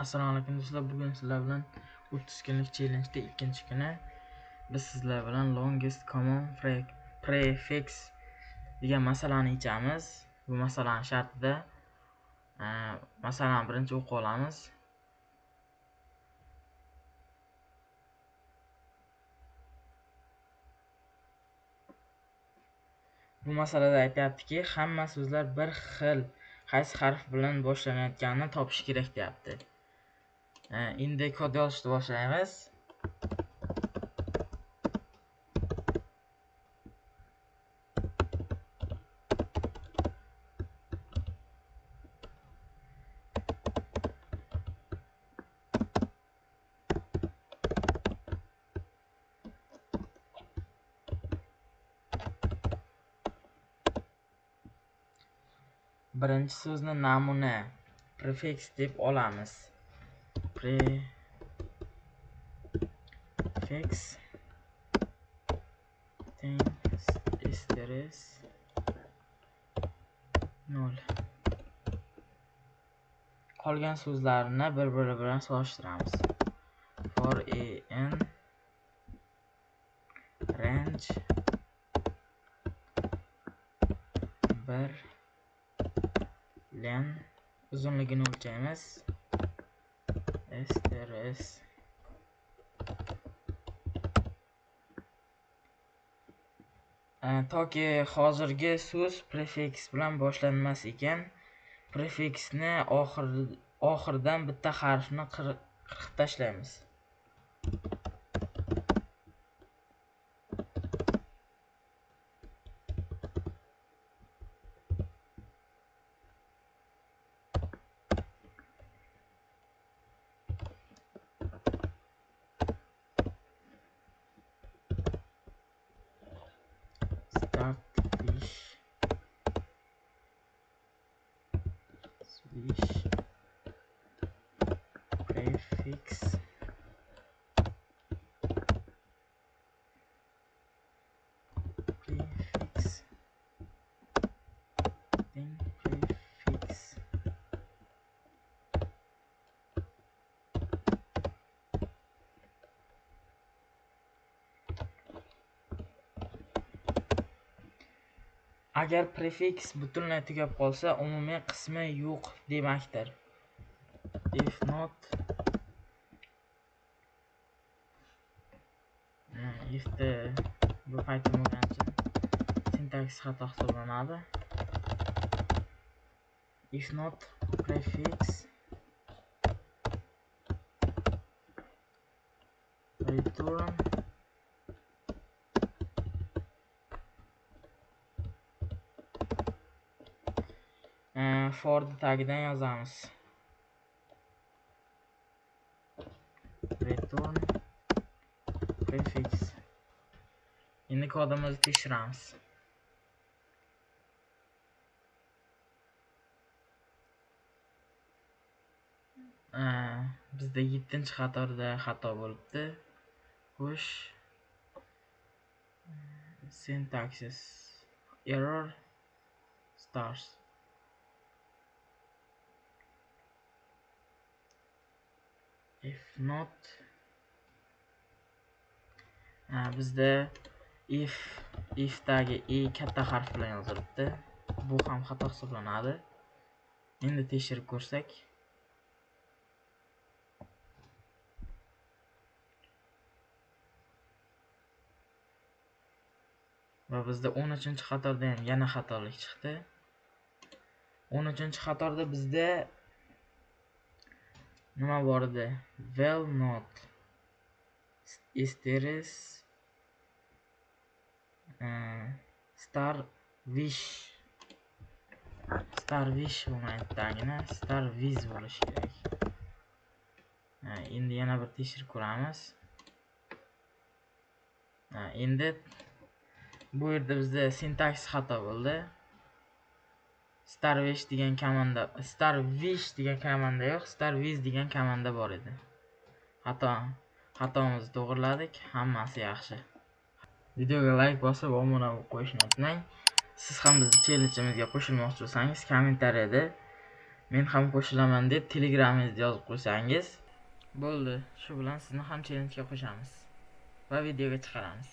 Assalomu alaykum do'stlar. Bugun sizlar bilan 30 kunlik challenge ikkinchi kuni biz sizlar bilan longest common prefix degan masalani yechamiz. Bu masalaning shartida masalani birinchi o'qib olamiz. Bu masalada aytayaptiki, hamma so'zlar bir xil qaysi harf bilan boshlanayotganini topish kerak deyapti. Endi kod yozishni boshlaymiz. Birinchi so'zni namuna prefix deb olamiz. Prefix asterisk 0. Qolgan so'zlarni bir-biri bilan solishtiramiz. For in range 1 len uzunligini o'lchaymiz. Asterisk toki hozirgi so'z prefix bilan boshlanmas ekan, prefixni oxiridan bitta harfni qirqib tashlaymiz. Prefix agar prefix butunlay tugab qolsa, umumiy qismi yo'q demakdir. If not, bu qaytilmagan uchun sintax xato hisoblanadi. If not prefix return for tagidan yozamiz. Return prefix. Endi kodimizni tekshiramiz. Bizda 7-qatorda xato bo'libdi. Xo'sh, syntax error stars. If not, bizda if dagi katta harf bilan yozilibdi. Bu ham xato hisoblanadi. Endi tekshirib ko'rsak, va bizda 13-qatorda ham yana xatolik chiqdi. 13-qatorda bizda nima bor edi? Well not asterisk star wish bo'lmayapti, star wiz bo'lishi kerak. Endi yana bir tekshirib ko'ramiz. Endi bu yerda bizda syntax xato bo'ldi. Starwish degan komanda yo'q, starwiz degan komanda bor edi. Xatomizni to'g'riladik, hammasi yaxshi. Videoga like bosib, obuna bo'lib qo'yishni unutmang. Siz ham bizning challengeimizga qo'shilmoqchi bo'lsangiz, kommentariyada men ham qo'shilaman deb telegramingizga yozib qo'ysangiz bo'ldi. Shu bilan sizni ham chellenjga qo'shamiz va videoga chiqaramiz.